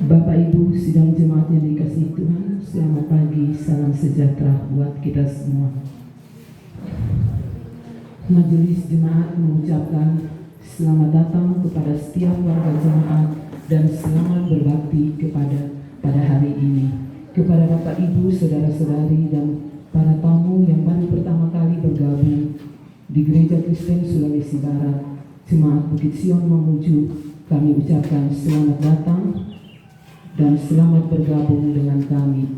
Bapak Ibu sidang jemaat yang dikasihi Tuhan, selamat pagi, salam sejahtera buat kita semua. Majelis jemaat mengucapkan selamat datang kepada setiap warga jemaat dan selamat berbakti pada hari ini. Kepada Bapak Ibu, saudara-saudari dan para tamu yang baru pertama kali bergabung di Gereja Kristen Sulawesi Barat, Jemaat Bukit Sion Mamuju, kami ucapkan selamat datang dan selamat bergabung dengan kami.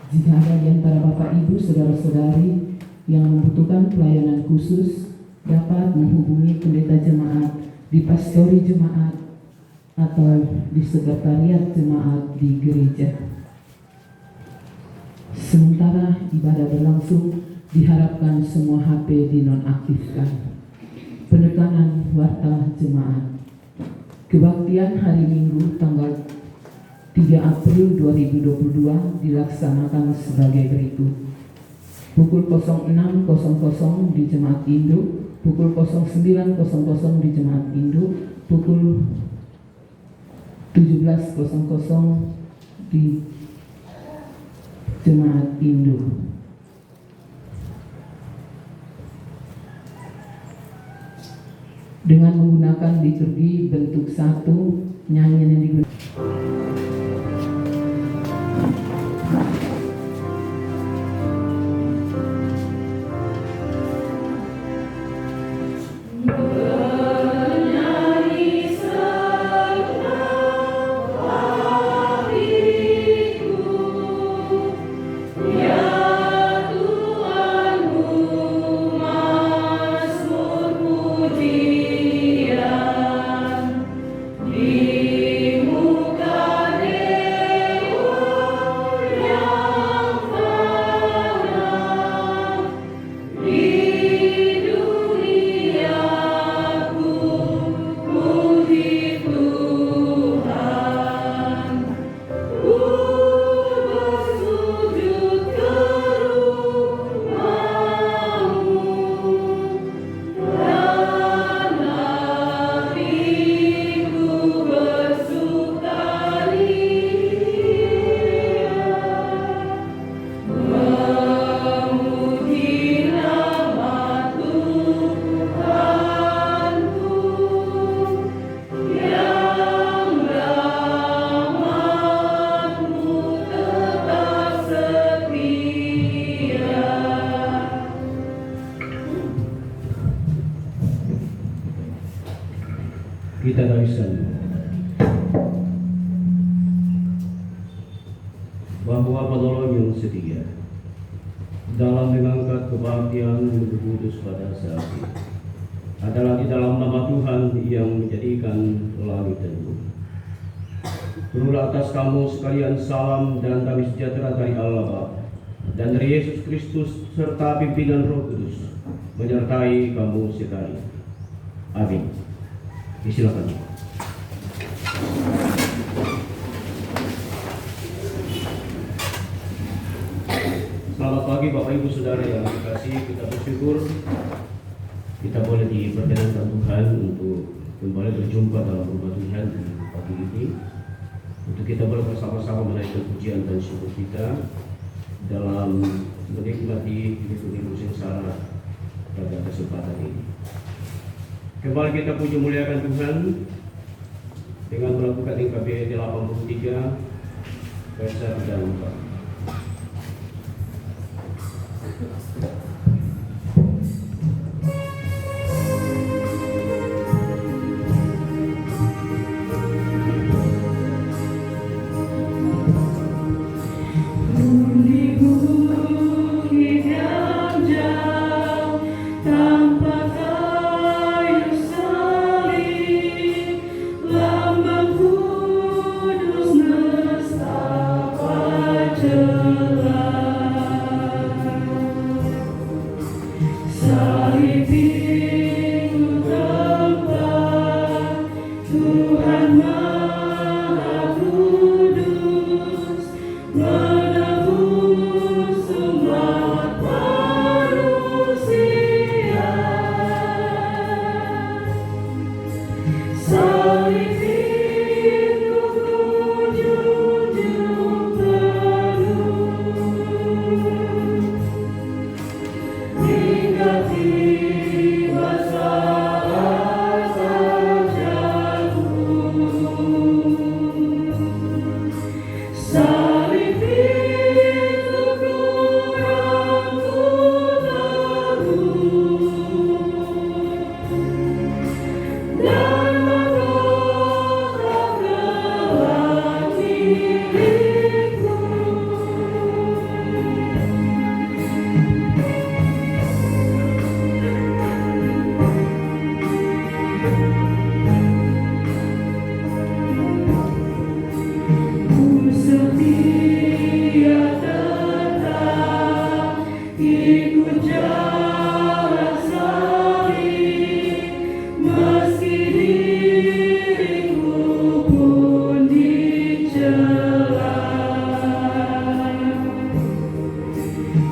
Jika ada di antara Bapak Ibu, saudara-saudari yang membutuhkan pelayanan khusus, dapat menghubungi pendeta jemaat di pastori jemaat atau di sekretariat jemaat di gereja. Sementara ibadah berlangsung, diharapkan semua HP dinonaktifkan. Penekanan warta jemaat. Kebaktian hari Minggu tanggal 3 April 2022 dilaksanakan sebagai berikut. Pukul 06.00 di Jemaat Induk, pukul 09.00 di Jemaat Induk, pukul 17.00 di Jemaat Induk. Dengan menggunakan liturgi bentuk satu, nyanyian yang digunakan kita tuliskan bahwa penolong yang setia dalam mengangkat kebaktian untuk kudus pada saat ini adalah di dalam nama Tuhan yang menjadikan langit dan bumi. Turunlah atas kamu sekalian salam dan damai sejahtera dari Allah Bapa dan dari Yesus Kristus serta pimpinan Roh Kudus menyertai kamu sekalian. Amin. Silakan. Selamat pagi Bapak Ibu Saudara yang dikasihi, kita bersyukur kita boleh diperkenankan Tuhan untuk kembali berjumpa dalam rumah Tuhan di pagi ini, untuk kita boleh bersama-sama menaikkan pujian dan syukur kita dalam menikmati liturgi musim sara pada kesempatan ini. Kembali kita puji muliakan Tuhan dengan melakukan NKB 83 ayat 1 dan 4. Lambang kudus nestapa ikut jalan salib, meski diriku pun dicela.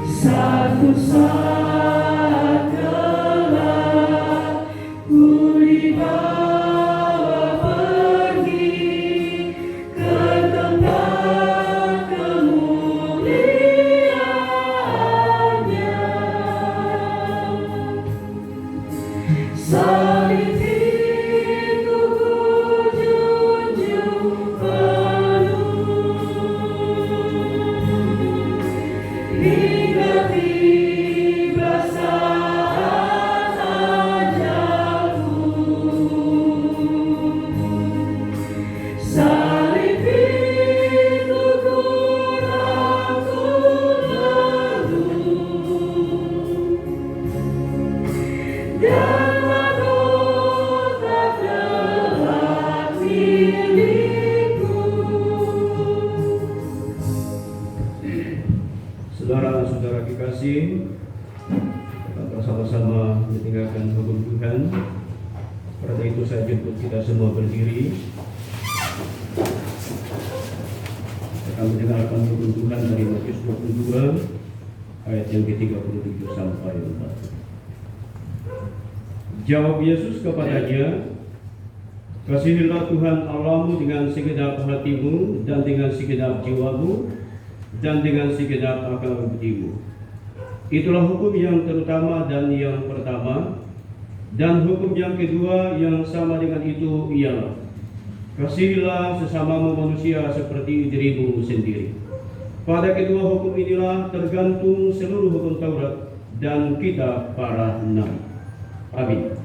Satu saat kelak ku dibawa pergi ke tempat kemuliaannya. Salib itu ku junjung penuh hingga tiba saat ajalku. Salib itu ku rangkul penuh dan mahkota kelak milikku. Saudara-saudara kekasih, kita bersama-sama meninggalkan hukum Tuhan. Karena itu saya jemput kita semua berdiri. Kita akan mendengarkan hukum Tuhan dari Matius 22 ayat yang ke-37 sampai 40. Jawab Yesus kepadanya, "Kasihilah Tuhan Allahmu dengan segenap hatimu dan dengan segenap jiwamu dan dengan segenap akal budimu. Itulah hukum yang terutama dan yang pertama. Dan hukum yang kedua yang sama dengan itu ialah, kasihilah sesamamu manusia seperti dirimu sendiri. Pada kedua hukum inilah tergantung seluruh hukum Taurat dan kitab para nabi." Amin.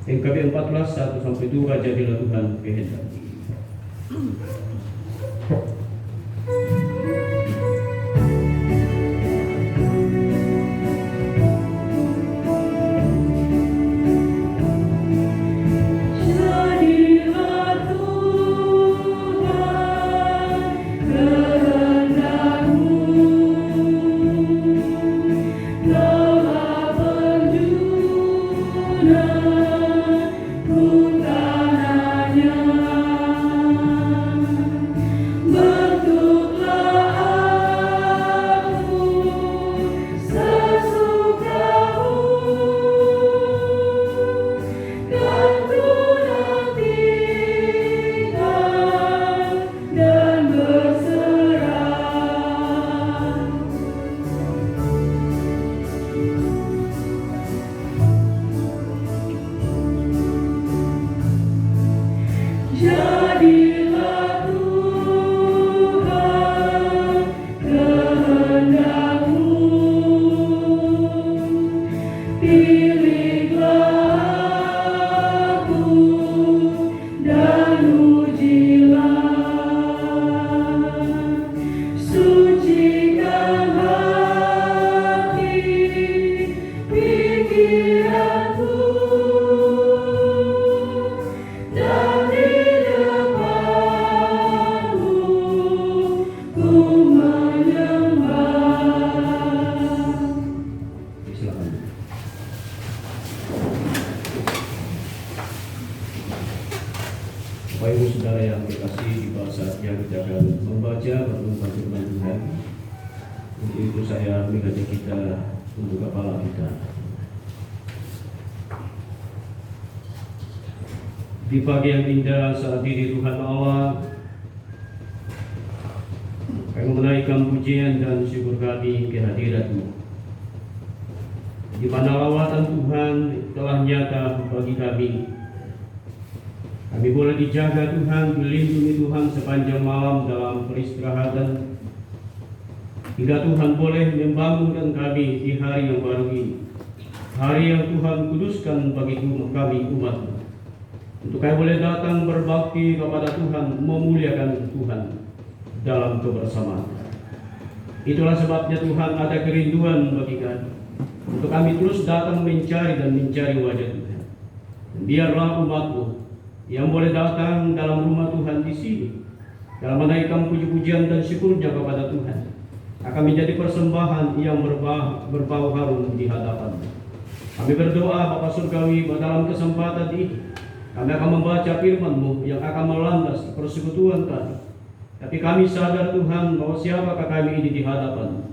NKB 14 1-2, jadilah Tuhan kehendaki. Jadilah Tuhan kehendakmu, telah penjuna ku tanahnya. Bentuklah aku sesukamu, kan ku nantikan dan berserah. Jadilah Tuhan kehendakmu, pilihlah aku dan ujilah. Sucikan hati pikiranku, dan di depanmu ku menyembah. Silakan. Bapak Ibu Saudara yang dikasihi, di bawah saatnya kita akan membaca pertemuan firman Tuhan. Untuk itu saya mengajak kita untuk kepala kita. Di pagi yang indah saat ini Tuhan Allah, kami menaikkan pujian dan syukur kami kehadirat-Mu, di mana lawatan Tuhan telah nyata bagi kami. Kami boleh dijaga Tuhan, dilindungi Tuhan sepanjang malam dalam peristirahatan, hingga Tuhan boleh membangunkan kami di hari yang baru ini, hari yang Tuhan kuduskan bagi kami umat-Mu, untuk kami boleh datang berbakti kepada Tuhan, memuliakan Tuhan dalam kebersamaan. Itulah sebabnya Tuhan ada kerinduan bagi kami, untuk kami terus datang mencari wajah Tuhan. Dan biarlah umat-Mu yang boleh datang dalam rumah Tuhan di sini, dalam menaikkan puji-pujian dan syukurnya kepada Tuhan, akan menjadi persembahan yang berbau harum di hadapan-Mu. Kami berdoa Bapa Surgawi dalam kesempatan ini kami akan membaca firman-Mu yang akan melandas persekutuan kami. Tapi kami sadar Tuhan bahwa siapakah kami ini di hadapan.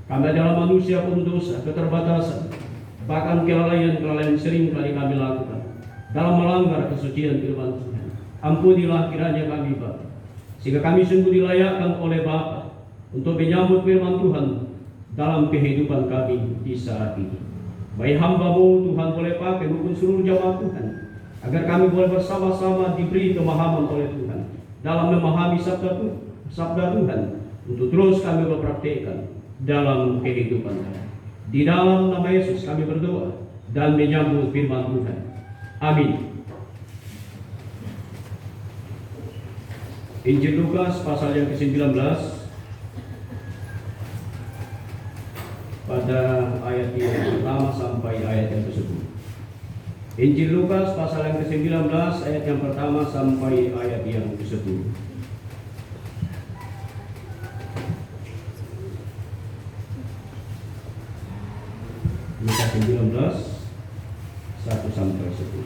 Kami adalah manusia pendosa, keterbatasan, bahkan kelalaian-kelalaian sering kali kami lakukan dalam melanggar kesucian firman Tuhan. Ampunilah kiranya kami Bapa, sehingga kami sungguh dilayakkan oleh Bapa untuk menyambut firman Tuhan dalam kehidupan kami di saat ini. Baik hamba-Mu Tuhan boleh pakai maupun seluruh jamaah Tuhan, agar kami boleh bersama-sama diberi kemahaman oleh Tuhan dalam memahami sabda Tuhan untuk terus kami mempraktikkan dalam kehidupan kami. Di dalam nama Yesus kami berdoa dan menyambut firman Tuhan. Amin. Injil Lukas pasal yang ke-19 pada ayat yang pertama sampai ayat yang ke-10. Injil Lukas pasal yang ke-19 ayat yang pertama sampai ayat yang ke-10. Lukas 19 1 sampai 10.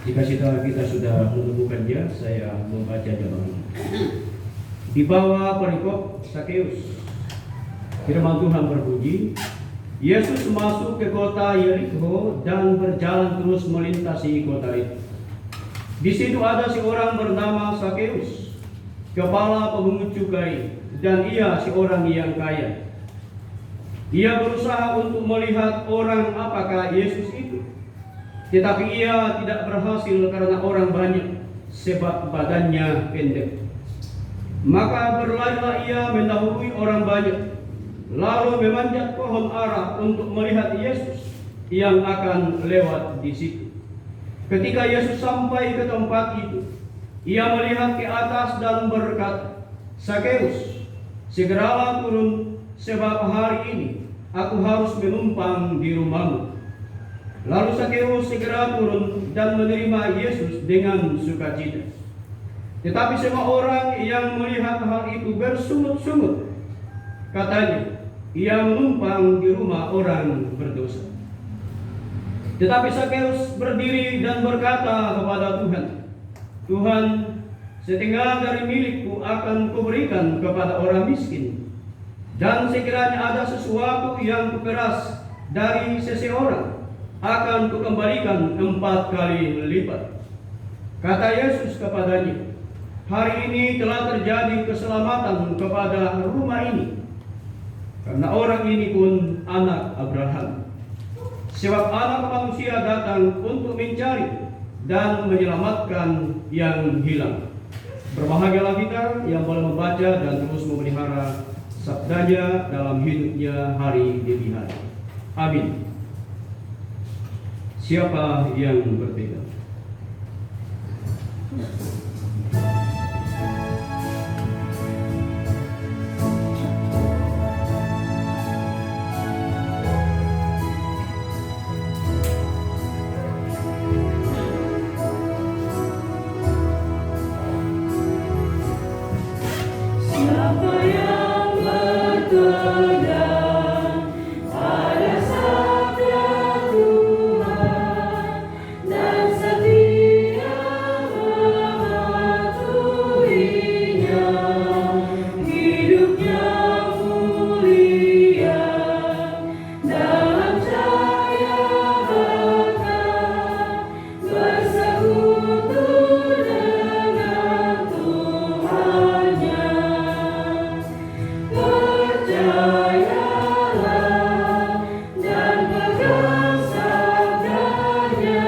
Jika kita sudah menemukannya, saya membaca jawabannya. Di bawah perikop Sakeus, firman Tuhan berbunyi, Yesus masuk ke kota Yerikho dan berjalan terus melintasi kota itu. Di situ ada seorang bernama Sakeus, kepala pemungut cukai, dan ia seorang yang kaya. Ia berusaha untuk melihat orang apakah Yesus itu, tetapi ia tidak berhasil karena orang banyak, sebab badannya pendek. Maka berlarilah ia mendahului orang banyak, lalu memanjat pohon ara untuk melihat Yesus yang akan lewat di situ. Ketika Yesus sampai ke tempat itu, ia melihat ke atas dan berkata, Sakeus, segeralah turun, sebab hari ini aku harus menumpang di rumahmu. Lalu Sakeus segera turun dan menerima Yesus dengan sukacita. Tetapi semua orang yang melihat hal itu bersungut-sungut. Katanya, ia menumpang di rumah orang berdosa. Tetapi Sakeus berdiri dan berkata kepada Tuhan, Tuhan, setengah dari milikku akan kuberikan kepada orang miskin. Dan sekiranya ada sesuatu yang kuperas dari seseorang, akan kukembalikan 4 kali lipat. Kata Yesus kepadanya, hari ini telah terjadi keselamatan kepada rumah ini, karena orang ini pun anak Abraham. Sebab anak manusia datang untuk mencari dan menyelamatkan yang hilang. Berbahagialah kita yang boleh membaca dan terus memelihara sabdanya dalam hidupnya hari demi hari. Amin. Siapa yang berpegang? Siapa yang berpegang pada sabda Tuhan dan setia mematuhinya, hidupnya mulia dalam cahaya berkah, bersekutu dengan Tuhannya. Percayalah dan pegang sabdanya,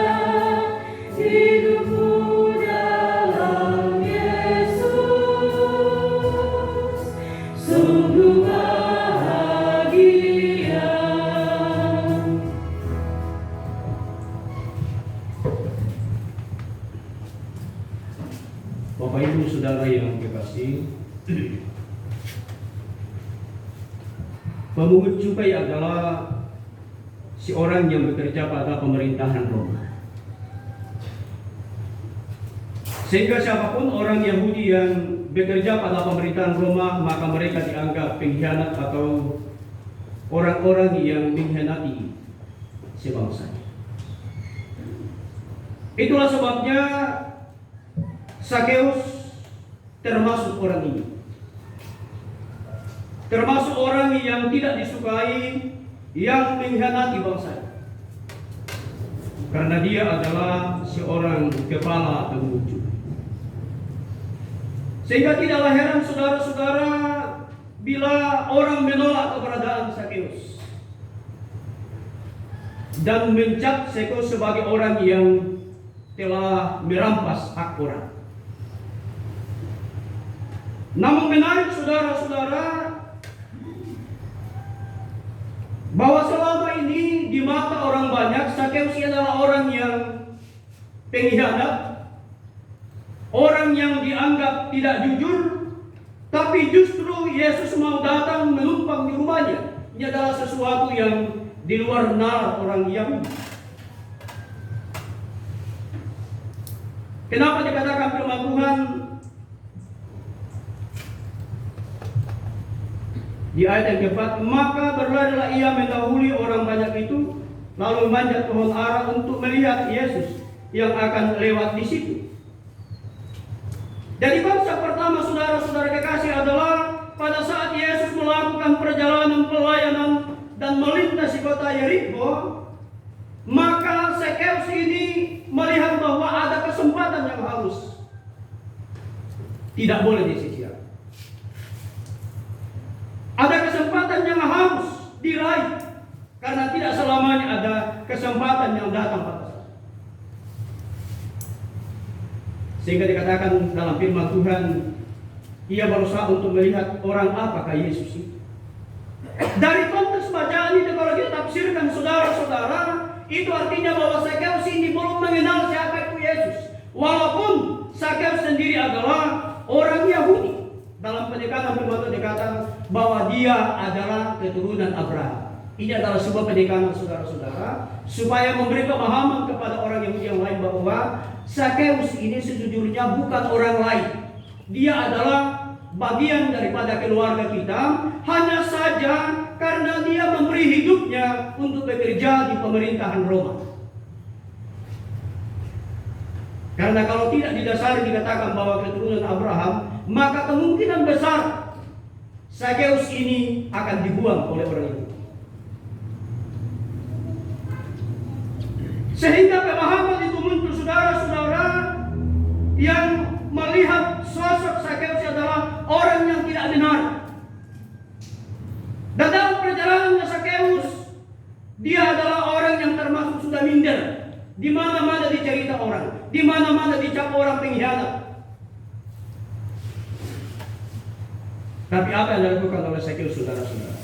hidupmu dalam Yesus sungguh bahagia. Bapak Ibu Saudara yang kekasih, pemungut cukai adalah seorang yang bekerja pada pemerintahan Roma. Sehingga siapapun orang Yahudi yang bekerja pada pemerintahan Roma, maka mereka dianggap pengkhianat atau orang-orang yang mengkhianati sebangsa. Itulah sebabnya Zakheus termasuk orang ini. Termasuk orang yang tidak disukai, yang mengkhianati bangsa. Karena dia adalah seorang kepala pengucut. Sehingga tidaklah heran saudara-saudara bila orang menolak keberadaan Zakheus dan mencap Zakheus sebagai orang yang telah merampas hak orang. Namun menarik saudara-saudara bahwa selama ini di mata orang banyak Zakheus adalah orang yang pengkhianat, orang yang dianggap tidak jujur, tapi justru Yesus mau datang menumpang di rumahnya. Ini adalah sesuatu yang di luar nalar orang Yahudi. Kenapa dikatakan firman Tuhan di ayat yang keempat, maka berlarilah ia mendahului orang banyak itu, lalu memanjat pohon ara untuk melihat Yesus yang akan lewat di situ. Jadi konsep pertama saudara-saudara kekasih adalah pada saat Yesus melakukan perjalanan pelayanan dan melintasi kota Yeriko, maka Zakheus ini melihat bahwa ada kesempatan yang harus tidak boleh disia-siakan. Ada kesempatan yang harus diraih, karena tidak selamanya ada kesempatan yang datang pada saat. Sehingga dikatakan dalam firman Tuhan, ia berusaha untuk melihat orang apakah Yesus itu. Dari konteks bacaan itu kalau kita tafsirkan saudara-saudara, itu artinya bahwa Zakheus ini belum mengenal siapa itu Yesus. Walaupun Zakheus sendiri adalah orang Yahudi. Dalam pendekatan firman Tuhan dikatakan bahwa dia adalah keturunan Abraham. Ini adalah sebuah pendekatan saudara-saudara supaya memberi pemahaman kepada orang Yahudi yang lain bahwa Zakheus ini sejujurnya bukan orang lain. Dia adalah bagian daripada keluarga kita, hanya saja karena dia memberi hidupnya untuk bekerja di pemerintahan Roma. Karena kalau tidak didasari dikatakan bahwa keturunan Abraham, maka kemungkinan besar Zakheus ini akan dibuang oleh orang itu. Sehingga pemahaman itu muncul saudara-saudara yang melihat sosok Zakheus adalah orang yang tidak benar. Dan dalam perjalanannya Zakheus, dia adalah orang yang termasuk sudah minder. Di mana-mana dicerita orang, di mana-mana dicap orang pengkhianat. Tapi apa yang dilakukan oleh Zakheus saudara-saudara?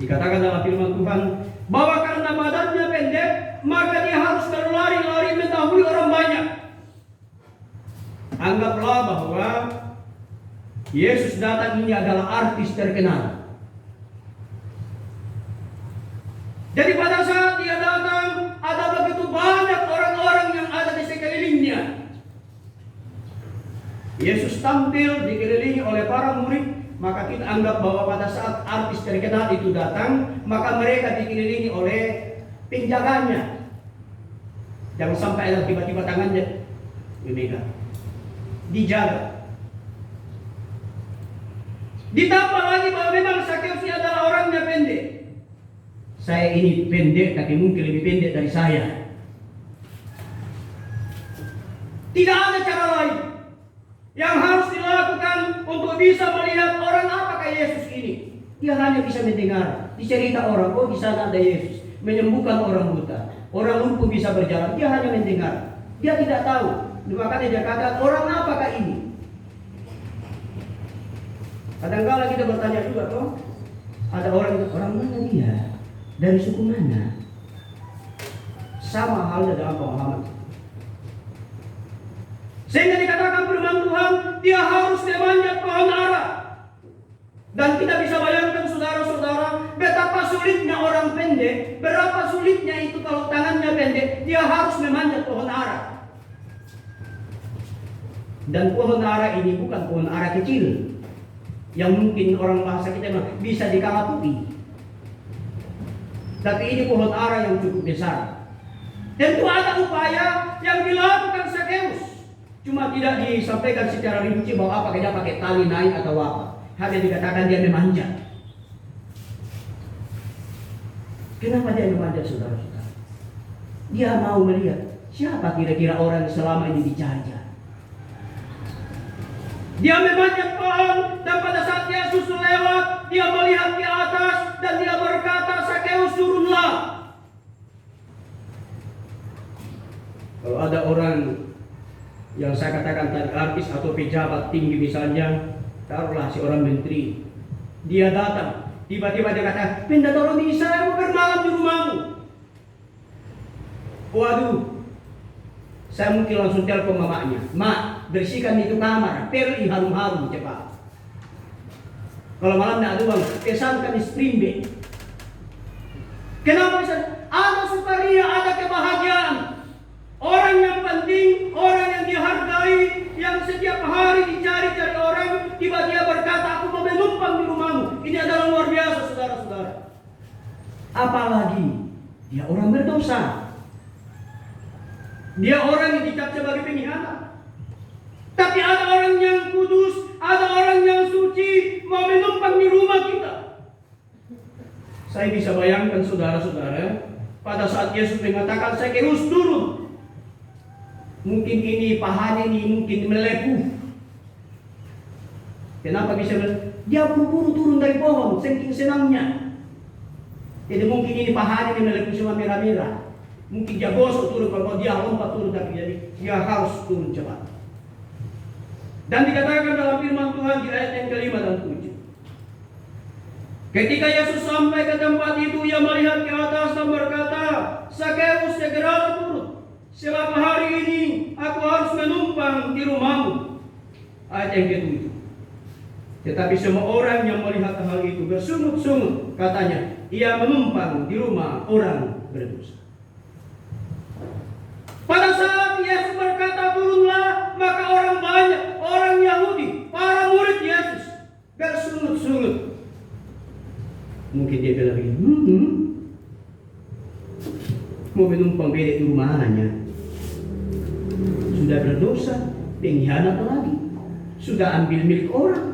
Dikatakan dalam firman Tuhan bahwa karena badannya pendek, maka dia harus berlari-lari mendahului orang banyak. Anggaplah bahwa Yesus datang ini adalah artis terkenal. Jadi pada saat dia datang, ada begitu banyak orang-orang yang ada di sekelilingnya. Yesus tampil dikelilingi oleh para murid, maka kita anggap bahwa pada saat artis terkenal itu datang, maka mereka dikelilingi oleh penjaganya. Jangan sampai ada tiba-tiba tangannya dimegang, dijaga. Ditambah lagi bahwa memang Zakheus adalah orangnya pendek. Saya ini pendek, tapi mungkin lebih pendek dari saya. Tidak ada cara lain yang harus dilakukan untuk bisa melihat orang apakah Yesus ini. Dia hanya bisa mendengar, dicerita orang, oh di sana ada Yesus, menyembuhkan orang buta, orang lumpuh bisa berjalan. Dia hanya mendengar, dia tidak tahu. Makanya dia kata, orang apakah ini? Kadang-kadang kita bertanya juga, toh, ada orang mana dia? Dari suku mana? Sama halnya dalam pemahaman. Sehingga dikatakan firman Tuhan, dia harus memanjat pohon ara. Dan kita bisa bayangkan saudara-saudara, betapa sulitnya orang pendek, berapa sulitnya itu kalau tangannya pendek, dia harus memanjat pohon ara. Dan pohon ara ini bukan pohon ara kecil yang mungkin orang bahasa kita bilang bisa dikalaputi. Tapi ini pohon ara yang cukup besar. Tentu ada upaya yang dilakukan Sakeus. Cuma tidak disampaikan secara rinci bahwa apakah dia pakai tali naik atau apa. Hanya dikatakan dia memanjat. Kenapa dia memanjat, saudara-saudara? Dia mau melihat siapa kira-kira orang yang selama ini dicari-cari. Dia memanjat pohon dan pada saat Yesus lewat, dia melihat ke atas dan dia berkata, Sakeus turunlah. Kalau ada orang yang saya katakan tadi artis atau pejabat tinggi misalnya, taruhlah si orang menteri, dia datang, tiba-tiba dia kata, pindah tolong ini saya mau bermalam di rumahmu. Waduh, saya mungkin langsung telepon mamanya, Mak, bersihkan itu kamar, pergi harum-harum cepat. Kalau malam tidak ada uang, pesankan spring bed. Kenapa bisa? Ada sukaria, ada kebahagiaan. Orang yang penting, orang yang dihargai, yang setiap hari dicari-cari orang, tiba-tiba berkata, aku mau menumpang di rumahmu. Ini adalah luar biasa, saudara-saudara. Apalagi dia orang berdosa. Dia orang yang dicap sebagai pengkhianat. Tapi ada orang yang kudus, ada orang yang suci, mau menumpang di rumah kita. Saya bisa bayangkan saudara-saudara, pada saat Yesus mengatakan Sakeus turun. Mungkin ini pahanya ini mungkin melepuh. Kenapa bisa dia buru-buru turun dari pohon, saking senangnya. Jadi mungkin ini pahanya ini melepuh semua merah-merah. Mungkin dia gosok turun, kalau dia lompat turun, tapi dia harus turun cepat. Dan dikatakan dalam firman Tuhan di ayat yang ke-5 dan 7. Ketika Yesus sampai ke tempat itu, ia melihat ke atas dan berkata, Sakeus, segera turun. Sebab hari ini aku harus menumpang di rumahmu. Ayat yang ke-7. Tetapi semua orang yang melihat hal itu bersungut-sungut, katanya, ia menumpang di rumah orang berdosa. Pada saat Yesus berkata turunlah, maka orang banyak, orang Yahudi, para murid Yesus bersungut-sungut. Mungkin dia bilang begini, mau menumpang beda di rumahnya. Sudah berdosa, pengkhianat lagi, sudah ambil milik orang.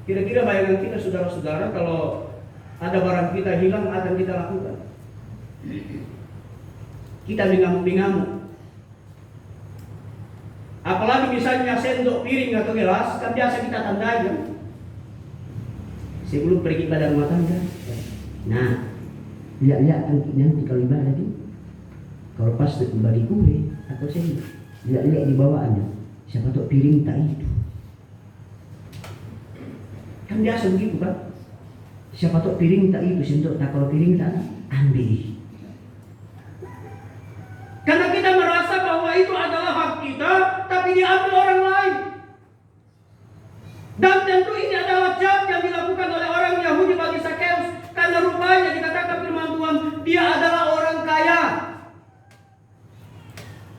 Kira-kira bayangan kita saudara-saudara, kalau ada barang kita hilang, akan kita lakukan. Kita mengamuk-mengamuk. Apalagi misalnya sendok, piring atau gelas, kan biasa kita tandai kan? Sebelum pergi pada rumah tangga. Nah, lihat-lihat nanti kalau ibadah itu, kalau pas bagi kue atau sendok, lihat-lihat di bawaannya. Siapa tahu piring tak itu. Kan biasa begitu kan? Siapa tahu piring tak itu, sendok tak, kalau piring tak, ambil. Karena kita merasa bahwa itu adalah hak kita, tapi diambil orang lain. Dan tentu ini adalah jahat yang dilakukan oleh orang Yahudi bagi Sakeus. Karena rupanya dikatakan firman Tuhan, dia adalah orang kaya.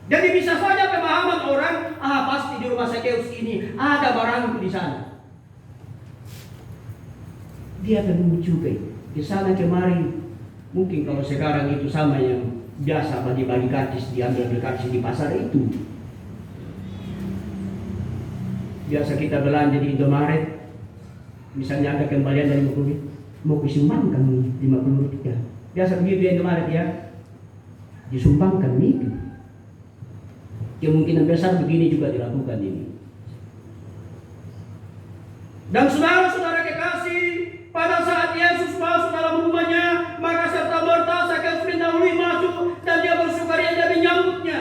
Jadi bisa saja pemahaman orang, pasti di rumah Sakeus ini ada barangku di sana. Dia akan mencukai di sana kemari. Mungkin kalau sekarang itu sama yang biasa bagi-bagi karcis, diambil karcis di pasar itu. Biasa kita belanja di Indomaret, misalnya ada kembalian dari 50, mau disumbangkan 50 rupiah. Biasa begitu di Indomaret ya, disumbangkan itu. Kemungkinan besar begini juga dilakukan ini. Dan saudara-saudara kekasih, pada saat Yesus masuk dalam rumahnya, maka serta-merta Sakeus mendahului masuk dan dia bersukaria, dia menyambutnya.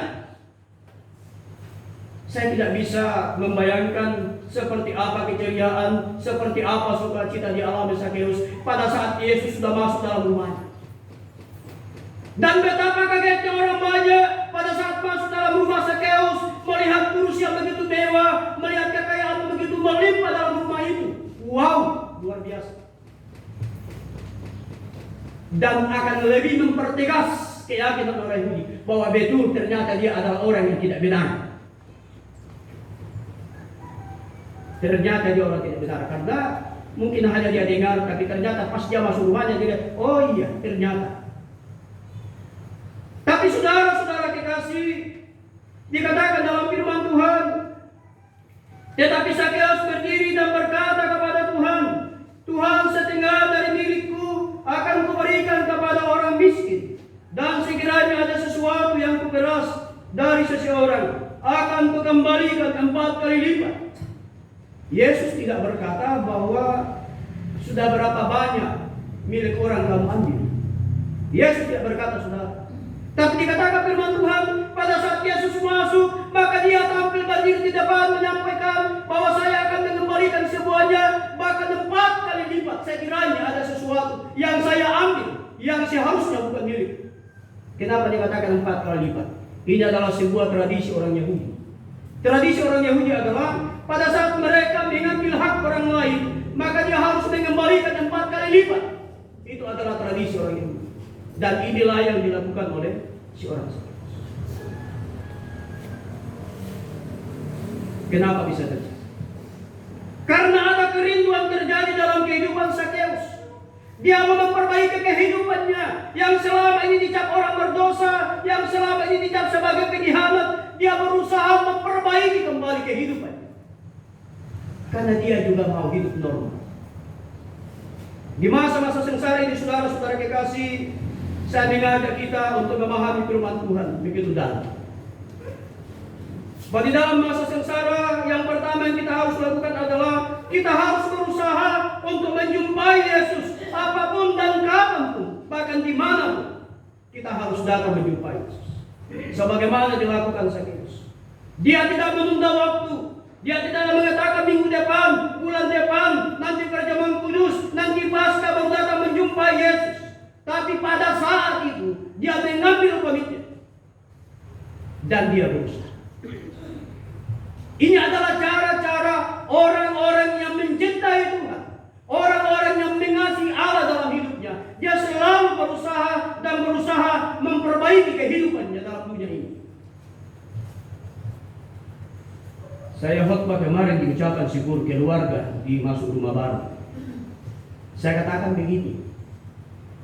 Saya tidak bisa membayangkan seperti apa keceriaan, seperti apa sukacita dialami Sakeus pada saat Yesus sudah masuk dalam rumahnya. Dan betapa kagetnya orang banyak pada saat masuk dalam rumah Sakeus, melihat kursi yang begitu mewah, melihat kekayaan yang begitu melimpah dalam rumah itu. Wow, luar biasa. Dan akan lebih mempertegas keyakinan orang Yahudi bahwa betul ternyata dia adalah orang yang tidak benar. Ternyata dia orang tidak benar karena mungkin hanya dia dengar, tapi ternyata pas dia masuk rumahnya dia, oh iya ternyata. Tapi saudara-saudara kekasih, dikatakan dalam firman Tuhan, tetapi Sakeus berdiri dan berkata kepada Tuhan, Tuhan, setengah dari milikku akan kuberikan kepada orang miskin, dan sekiranya ada sesuatu yang kuperas dari seseorang, akan kukembalikan 4 kali lipat. Yesus tidak berkata bahwa sudah berapa banyak milik orang kamu ambil. Yesus tidak berkata saudara. Tapi dikatakan firman Tuhan, pada saat Yesus masuk, maka dia tampil berdiri di depan menyampaikan bahwa saya akan mengembalikan semuanya, bahkan 4 kali lipat. Sekiranya ada sesuatu yang saya ambil, yang seharusnya bukan milik. Kenapa dikatakan 4 kali lipat? Ini adalah sebuah tradisi orang Yahudi. Tradisi orang Yahudi adalah pada saat mereka mengambil hak orang lain, maka dia harus mengembalikan 4 kali lipat. Itu adalah tradisi orang Yahudi. Dan inilah yang dilakukan oleh si orang Sakeus. Kenapa bisa terjadi? Karena ada kerinduan terjadi dalam kehidupan Sakeus. Dia mau memperbaiki kehidupannya yang selama ini dicap orang berdosa, yang selama ini dicap sebagai pengkhianat. Dia berusaha memperbaiki kembali kehidupannya. Karena dia juga mau hidup normal. Di masa-masa sengsara ini, saudara-saudara kekasih, saya mengajak kita untuk memahami firman Tuhan begitu dalam. Bahwa di dalam masa sengsara, yang pertama yang kita harus lakukan adalah kita harus berusaha untuk menjumpai Yesus apapun dan kapanpun, bahkan dimanapun kita harus datang menjumpai Yesus. Sebagaimana dilakukan Sakeus. Dia tidak menunda waktu. Dia tidak mengatakan minggu depan, bulan depan, nanti perjamuan kudus, nanti pasca baru datang menjumpai Yesus. Tapi pada saat itu dia mengambil komitmen dan dia berusaha. Ini adalah cara-cara orang-orang yang mencintai Tuhan, orang-orang yang mengasihi Allah dalam hidupnya. Dia selalu berusaha dan berusaha memperbaiki kehidupannya dalam dunia ini. Saya khotbah kemarin di ucapan syukur keluarga di masuk rumah baru. Saya katakan begini,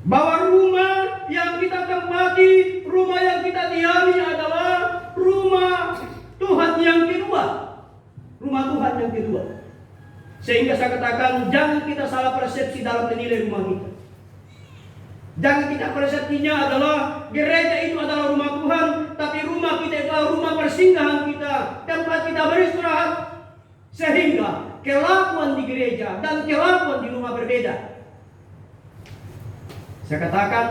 bahwa rumah yang kita tempati, rumah yang kita diami adalah rumah Tuhan yang kedua. Rumah Tuhan yang kedua. Sehingga saya katakan, jangan kita salah persepsi dalam menilai rumah kita. Jangan kita persepsinya adalah gereja itu adalah rumah Tuhan, tapi rumah kita itu adalah rumah persinggahan kita, tempat kita beristirahat. Sehingga kelakuan di gereja dan kelakuan di rumah berbeda. Saya katakan,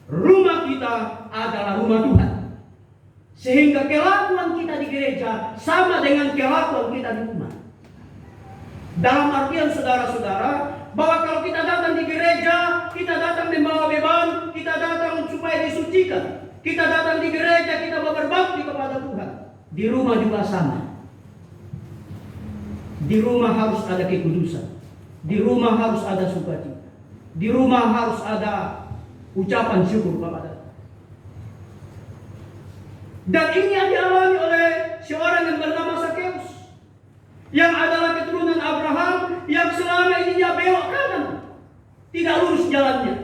rumah kita adalah rumah Tuhan. Sehingga kelakuan kita di gereja sama dengan kelakuan kita di rumah. Dalam artian saudara-saudara, bahwa kalau kita datang di gereja, kita datang membawa beban, kita datang supaya disucikan. Kita datang di gereja, kita mau berbakti kepada Tuhan. Di rumah juga sama. Di rumah harus ada kekudusan. Di rumah harus ada sukacita. Di rumah harus ada ucapan syukur kepada Tuhan. Dan ini yang dialami oleh seorang yang bernama Sakeus, yang adalah keturunan Abraham, yang selama ini dia belok kanan, tidak lurus jalannya.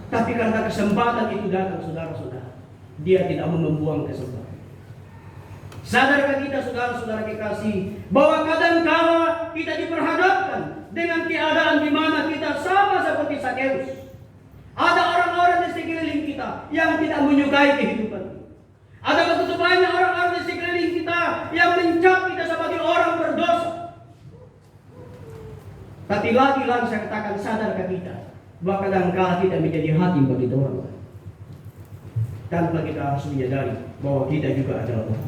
Tapi karena kesempatan itu datang, saudara-saudara, dia tidak mau membuang kesempatan. Sadarkah kita, saudara-saudara kekasih, bahwa kadang-kala kita diperhadapkan dengan keadaan di mana kita sama seperti Sakeus. Ada orang-orang di sekeliling kita yang tidak menyukai kehidupan. Ada begitu banyak orang-orang di sekeliling kita yang mencap kita sebagai orang berdosa. Tapi lagi-lagi saya katakan, sadarkah kita bahwa kadang-kala kita menjadi hakim bagi orang lain, tanpa kita harus menyadari bahwa kita juga adalah orang.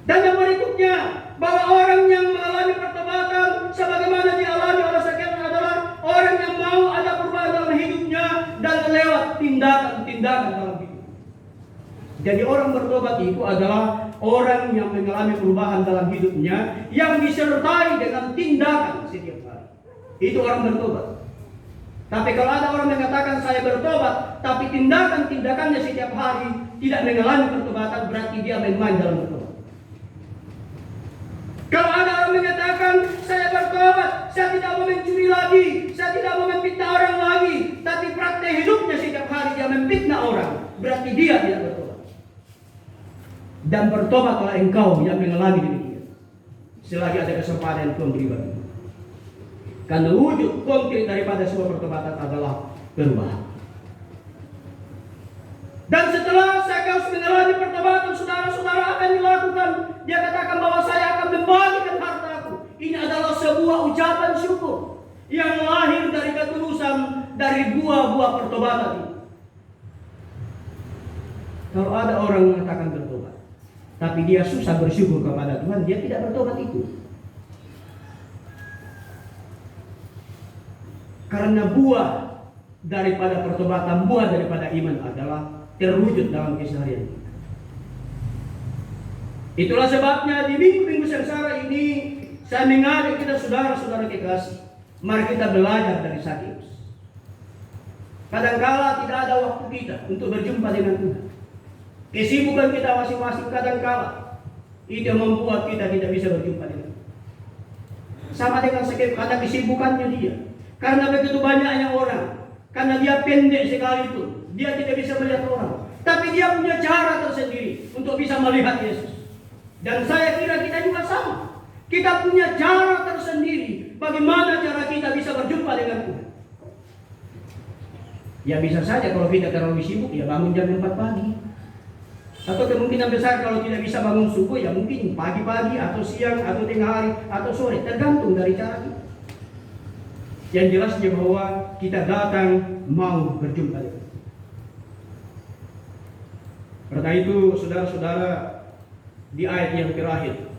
Dan yang berikutnya, bahwa orang yang mengalami pertobatan sebagaimana dialami oleh Sakeus adalah orang yang mau ada perubahan dalam hidupnya dan lewat tindakan-tindakan dalam hidup. Jadi orang bertobat itu adalah orang yang mengalami perubahan dalam hidupnya yang disertai dengan tindakan setiap hari. Itu orang bertobat. Tapi kalau ada orang mengatakan saya bertobat, tapi tindakan-tindakannya setiap hari tidak mengalami pertobatan, berarti dia main-main dalam bertobat. Kalau ada orang mengatakan saya bertobat, saya tidak mau mencuri lagi, saya tidak mau memfitnah orang lagi, tapi praktek hidupnya setiap hari dia memfitnah orang, berarti dia tidak bertobat. Dan bertobatlah engkau yang mengalami demikian, selagi ada kesempatan Tuhan beri bagi. Karena wujud konkret daripada sebuah pertobatan adalah perubahan. Dan setelah Sakeus mengalami pertobatan, saudara-saudara, apa yang dilakukan? Dia katakan bahwa saya akan membagikan hartaku. Ini adalah sebuah ucapan syukur yang lahir dari ketulusan dari buah-buah pertobatan ini. Kalau ada orang mengatakan bertobat, tapi dia susah bersyukur kepada Tuhan, dia tidak bertobat itu. Karena buah daripada pertobatan, buah daripada iman adalah terwujud dalam keseharian. Itulah sebabnya di minggu-minggu sengsara ini saya mengajak kita saudara-saudara kekasih, mari kita belajar dari Sakeus. Kadangkala tidak ada waktu kita untuk berjumpa dengan Tuhan. Kesibukan kita masing-masing kadangkala itu yang membuat kita tidak bisa berjumpa dengan Tuhan. Sama dengan Sakeus, ada kesibukannya dia. Karena begitu banyaknya orang, karena dia pendek sekali itu, dia tidak bisa melihat orang. Tapi dia punya cara tersendiri untuk bisa melihat Yesus. Dan saya kira kita juga sama. Kita punya cara tersendiri bagaimana cara kita bisa berjumpa dengan Tuhan. Ya bisa saja kalau kita terlalu sibuk, ya bangun jam 4 pagi. Atau kemungkinan besar kalau tidak bisa bangun subuh, ya mungkin pagi-pagi atau siang atau tengah hari atau sore, tergantung dari cara kita. Yang jelasnya bahwa kita datang mau berjumpa dengan Tuhan. Karena itu saudara-saudara, di ayat yang terakhir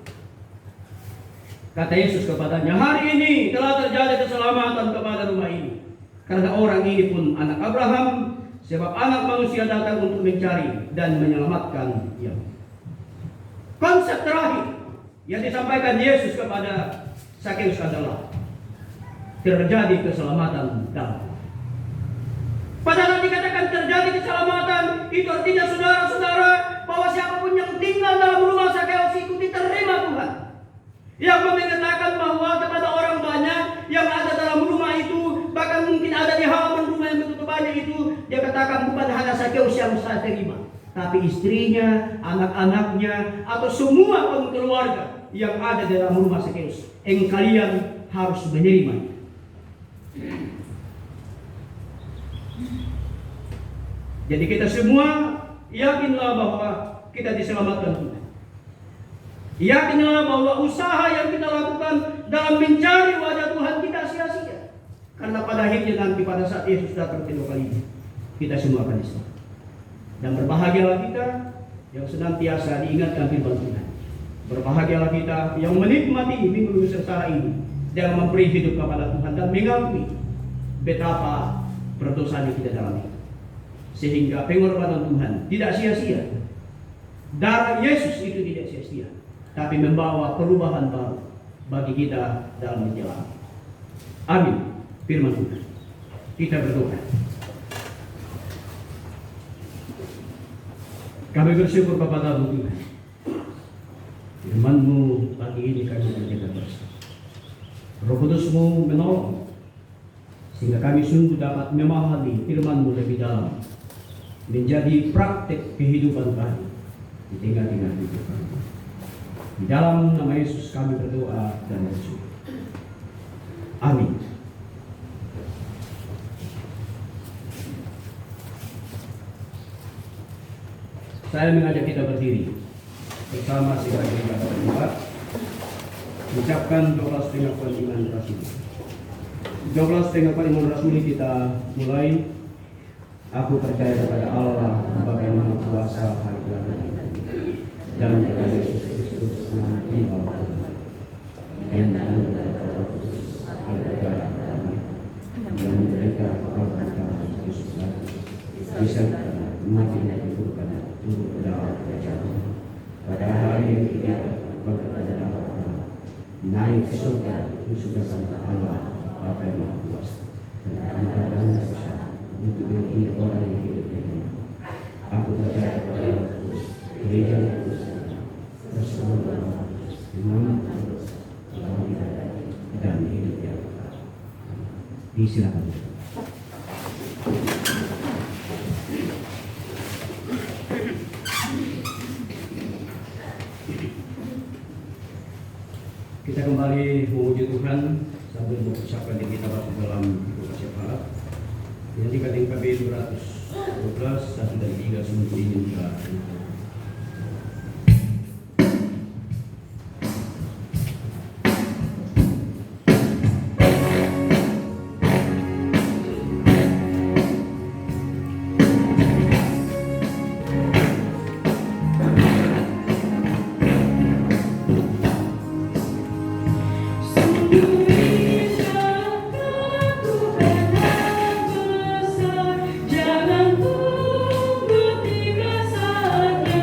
kata Yesus kepadanya, hari ini telah terjadi keselamatan kepada rumah ini, karena orang ini pun anak Abraham, sebab anak manusia datang untuk mencari dan menyelamatkan dia. Konsep terakhir yang disampaikan Yesus kepada Sakeus adalah terjadi keselamatan dalam. Padahal dikatakan terjadi keselamatan, itu artinya saudara-saudara bahwa siapapun yang tinggal dalam rumah Sakeus itu diterima Tuhan. Yang mengatakan bahwa kepada orang banyak yang ada dalam rumah itu, bahkan mungkin ada di halaman rumah yang begitu banyak itu, dia katakan bukan hanya Sakeus yang saya terima, tapi istrinya, anak-anaknya, atau semua keluarga yang ada di dalam rumah Sakeus. Kalian harus menerima. Jadi kita semua yakinlah bahwa kita diselamatkan Tuhan. Yakinlah bahwa usaha yang kita lakukan dalam mencari wajah Tuhan tidak sia-sia. Karena pada akhirnya nanti pada saat Yesus datang kedua kalinya, kita semua akan diselamatkan. Dan berbahagialah kita yang senantiasa diingatkan firman Tuhan. Berbahagialah kita yang menikmati minggu sengsara ini dan memberi hidup kepada Tuhan dan mengakui betapa perdosa yang kita dalami, sehingga pengorbanan Tuhan tidak sia-sia. Darah Yesus itu tidak sia-sia, tapi membawa perubahan baru bagi kita dalam menjalani. Amin. Firman Tuhan. Kita berdoa. Kami bersyukur kepada Tuhan. Firman-Mu pagi ini kami berjaga bersama. Roh Kudus-Mu menolong sehingga kami sungguh dapat memahami firman-Mu lebih dalam, menjadi praktek kehidupan kami di tengah-tengah hidup kami. Di dalam nama Yesus kami berdoa dan bersyukur. Amin. Saya mengajak kita berdiri bersama sebagai kita berdoa, ucapkan 12 pengakuan iman rasuli. 12 pengakuan iman rasuli kita mulai. Aku percaya kepada Allah bagaimana kuasa hari kiamat dan kepada Yesus Kristus nanti Allah dan kepada Kristus kepada kami yang mereka kepada Yesus bisa mati dan dikuburkan turut dalam kerajaan pada hari yang ketiga kepada Allah naik ke surga itu sudah sama Allah Bapa yang Maha Kuasa untuk menjadi orang yang hidup dengan aku percaya kepada gereja bersama imam dan hidup yang disilakan. Kita kembali memuji Tuhan sambil mengucapkan diri kita masuk dalam doa syafaat. Yang dikatakan KB 212 1 dan 3 semua ini kita Jangan tunggu tiba saatnya.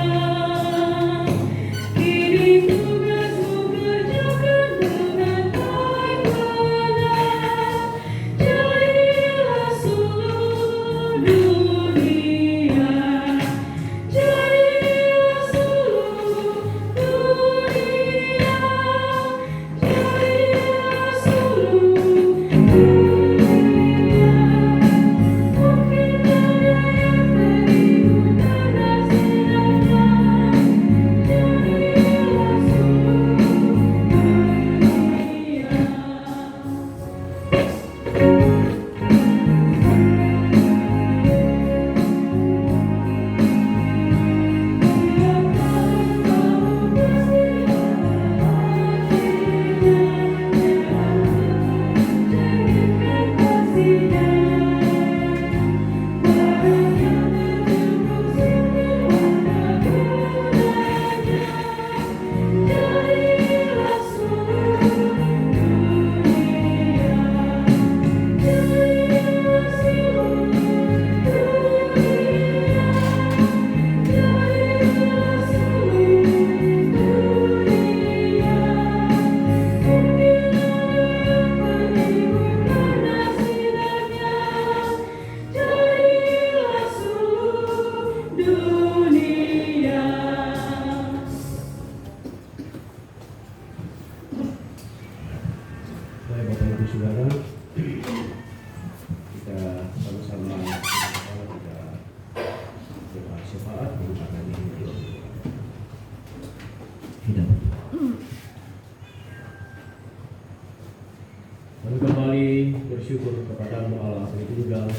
Kami kembali bersyukur kepada Allah Tritunggal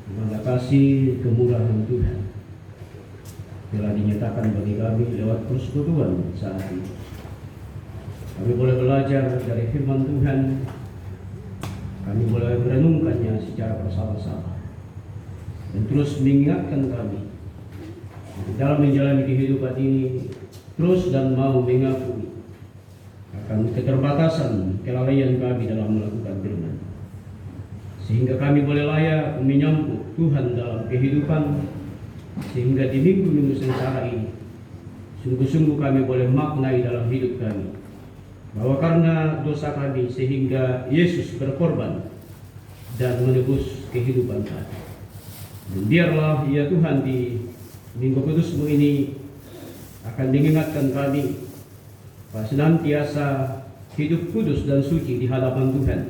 di mana kasih kemurahan Tuhan telah dinyatakan bagi kami lewat persekutuan saat ini. Kami boleh belajar dari firman Tuhan, kami boleh merenungkannya secara bersama-sama dan terus mengingatkan kami dalam menjalani kehidupan ini terus dan mau mengakui akan keterbatasan kelalaian kami dalam melakukan firman, sehingga kami boleh layak menyambut Tuhan dalam kehidupan, sehingga di minggu-minggu sengsara ini sungguh-sungguh kami boleh maknai dalam hidup kami bahwa karena dosa kami sehingga Yesus berkorban dan menebus kehidupan kami. Dan biarlah ya Tuhan di minggu kudus-Mu ini akan mengingatkan kami bahwa senantiasa hidup kudus dan suci di hadapan Tuhan,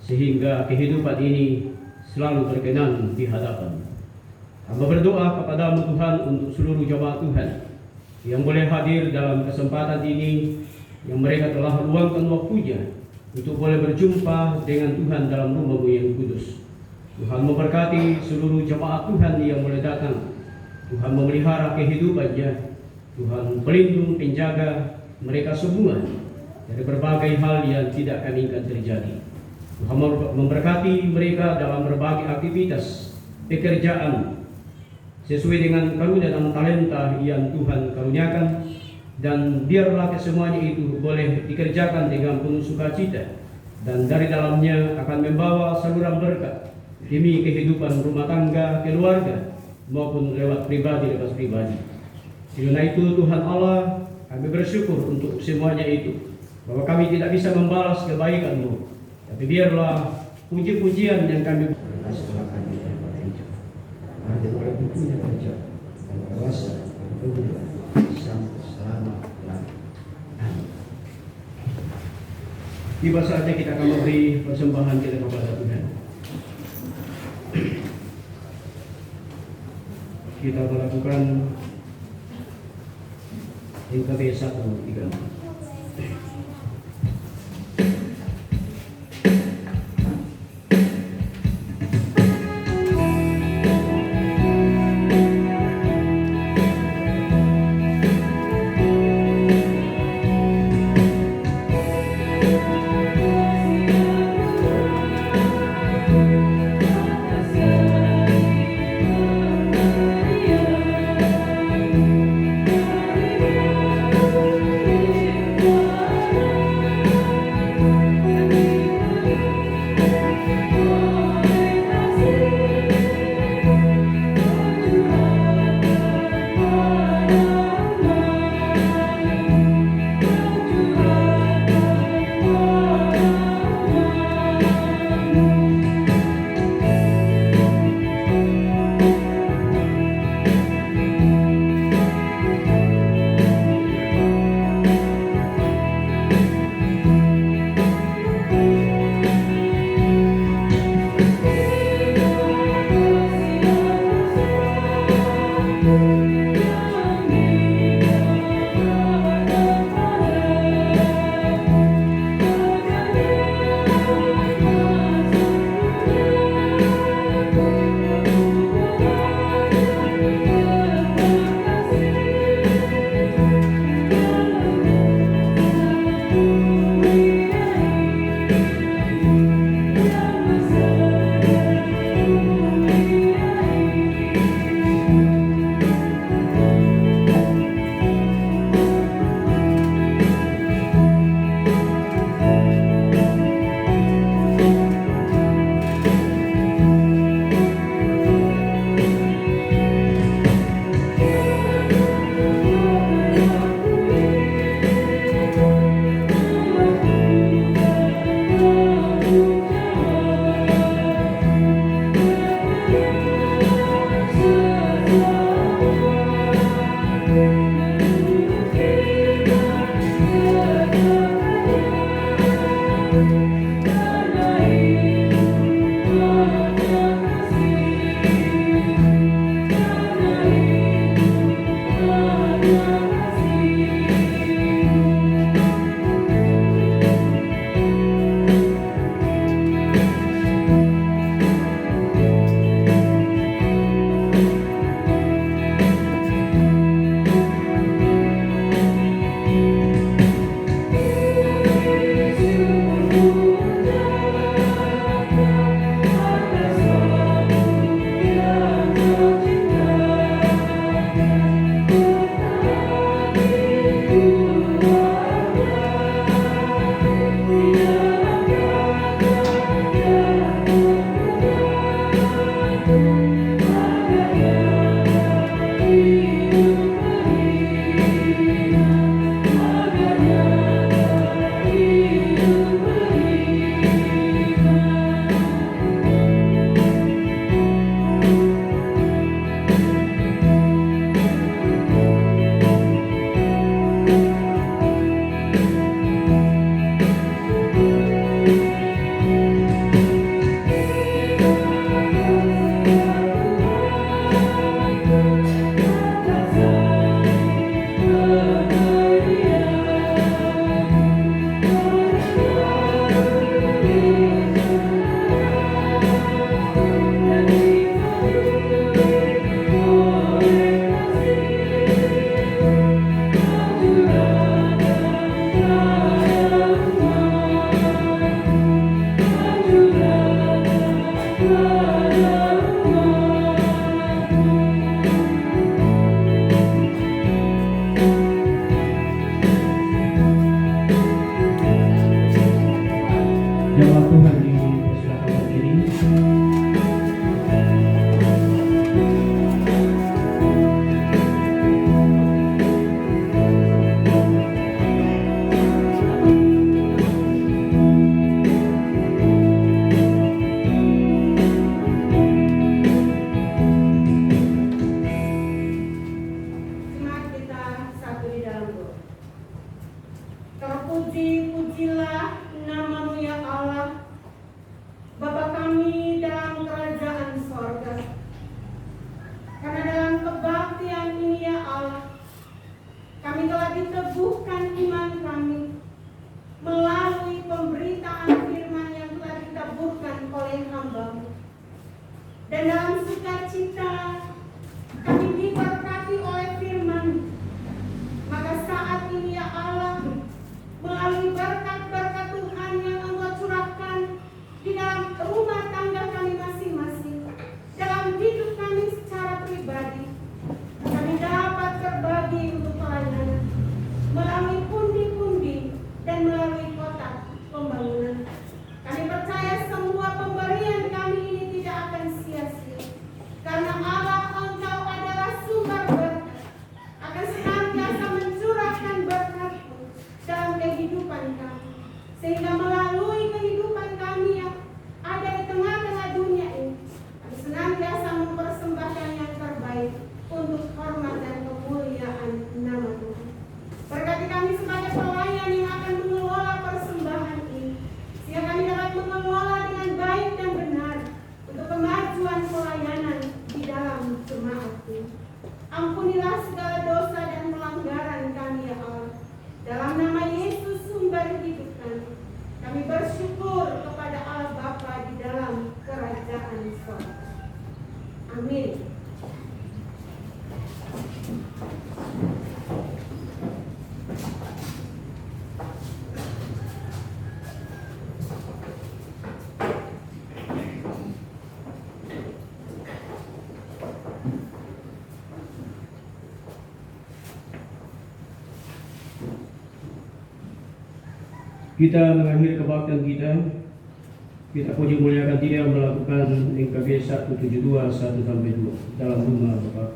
sehingga kehidupan ini selalu berkenan di hadapan. Hamba berdoa kepadamu Tuhan untuk seluruh jemaat Tuhan yang boleh hadir dalam kesempatan ini, yang mereka telah meluangkan waktunya untuk boleh berjumpa dengan Tuhan dalam rumah-Mu yang kudus. Tuhan memberkati seluruh jemaat Tuhan yang boleh datang. Tuhan memelihara kehidupannya. Tuhan pelindung, penjaga mereka semua dari berbagai hal yang tidak kami inginkan terjadi. Tuhan memberkati mereka dalam berbagai aktivitas pekerjaan sesuai dengan karunia dan talenta yang Tuhan karuniakan, dan biarlah kesemuanya itu boleh dikerjakan dengan penuh sukacita dan dari dalamnya akan membawa saluran berkat demi kehidupan rumah tangga, keluarga maupun lewat pribadi. Karena itu Tuhan Allah, kami bersyukur untuk semuanya itu, bahwa kami tidak bisa membalas kebaikan-Mu, tapi biarlah puji-pujian yang kami setelah kami dapat hijau. Ada oleh bukunya kerja, kuasa, kemudian sampai selama-lamanya. Amin. Tiba saatnya kita akan memberi persembahan kita kepada Tuhan. Kita melakukan NKB 134. Jawab Tuhan dipersilakan berdiri. Puji-pujilah nama-Mu ya Allah, Bapa kami dalam kerajaan sorga. Karena dalam kebaktian ini ya Allah, kami telah diteguhkan iman kami melalui pemberitaan firman yang telah ditaburkan oleh hamba-Mu. Dan dalam sukacita kami diberkati oleh firman. Maka saat ini ya Allah, melalui berkat-berkat Tuhan yang Engkau curahkan di dalam rumah tangga kami masing-masing, dalam hidup kami secara pribadi, kami dapat berbagi untuk pelayanan melalui pundi-pundi dan melalui kotak pembangunan. Kami percaya semua pemberian kami ini tidak akan sia-sia, karena Allah Engkau adalah sumber berkat, akan senantiasa mencurahkan berkat-Mu dalam kehidupan kami, sehingga melalui kehidupan kami yang ada di tengah-tengah dunia ini, kami senantiasa mempersembahkan yang terbaik untuk hormat dan kemuliaan nama Tuhan. Berkati kami sebagai pelayan yang akan mengelola persembahan ini, sehingga kami dapat mengelola dengan baik dan benar untuk kemajuan pelayanan di dalam jemaat ini. Ampunilah segala dosa dan pelanggaran kami ya Allah. Dalam nama Yesus sumber hidup kami bersyukur kepada Allah Bapa di dalam kerajaan sorga. Amin. Kita mengakhiri kebaktian kita puji muliakan Dia yang melakukan NKB 172 1-2 dalam rumah Bapak.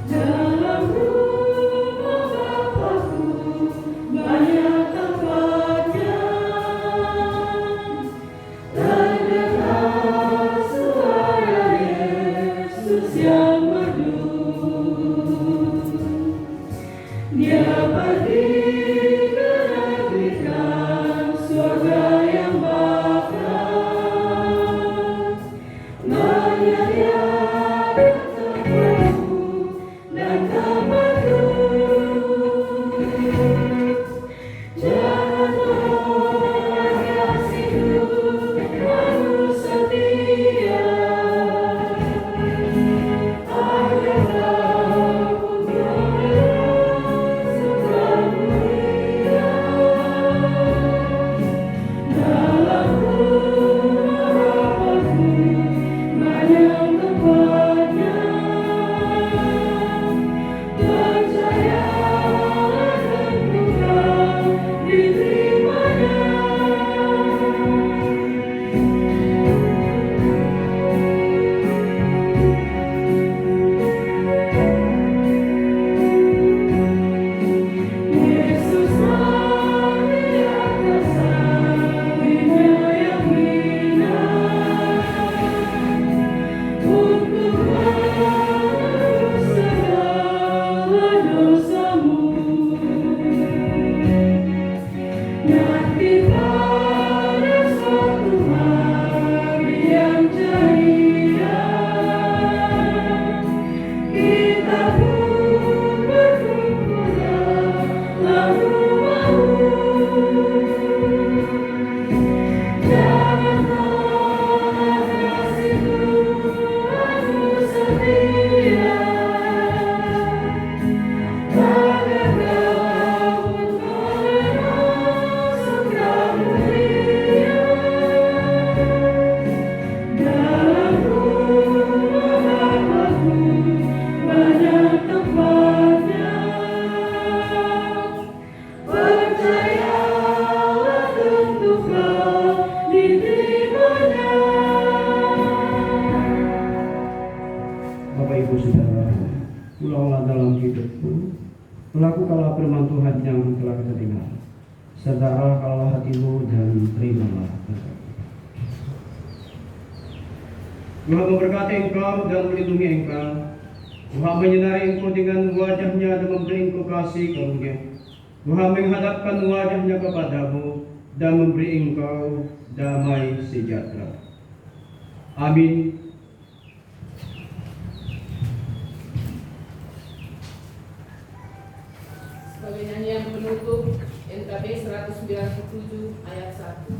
Dalam rumah Bapakku banyak tempatnya, terdengar suara Yesus yang merdu. Dia pergi ke negeri surga yang bakal menyediakan tempatku dan tempatku. Jangan tolak kasih-Mu, Anu setia, agar Kau pun surga mulia. Dalam rumah Bapakku banyak tempatnya, percayalah dan Engkau diterimanya. Yesus mati atas salibnya yang hina, untuk menebus segala dosamu. Nanti pada suatu hari yang ceria, kita pun berkumpul dalam rumah-Mu. Jangan tolak kasih-Mu, Anu setia, agar Kau pun surga mulia. Dalam rumah Bapakku banyak tempatnya, percayalah tentu Kau diterimanya. Bapak Ibu Saudara, ulanglah dalam hidupku Lakukanlah firman Tuhan yang telah kita dengar. Serta arahkanlah hatimu dan terimalah berkat. Tuhan memberkati engkau dan melindungi engkau. Tuhan menyinari engkau dengan wajahnya dan memberi engkau kasih karunia. Tuhan menghadapkan wajahnya kepadamu dan memberi engkau damai sejahtera. Amin. Sebagai nyanyian penutup NKB 197 ayat 1.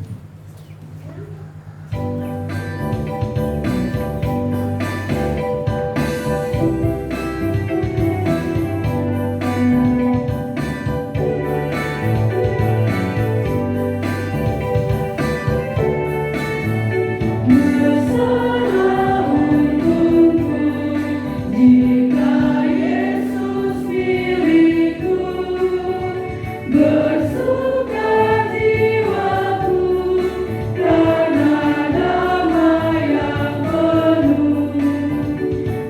Berserah untukku jika Yesus milikku, bersuka jiwaku karena damai yang penuh.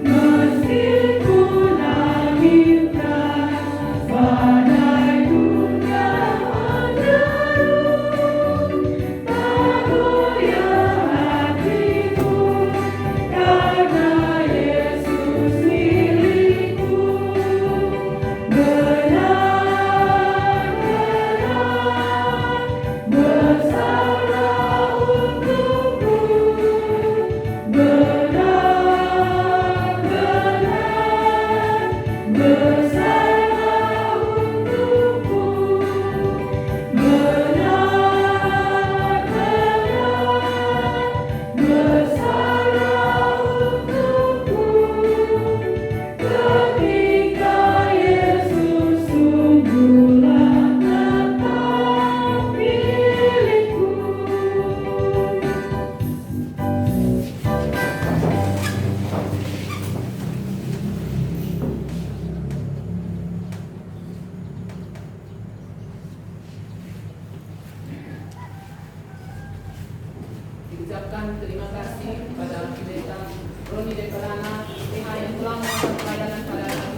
Meskipun angin keras, badai dunia menderu, tak goyah hatiku karena Yesus milikku. Benar-benar berserah untukku, benar-benar berserah untukku, benar-benar berserah untukku. Ketika Yesus sungguhlah tetap milikku. Diucapkan terima kasih kepada Pendeta Roni Deparana PH yang telah melakukan pelayanan pada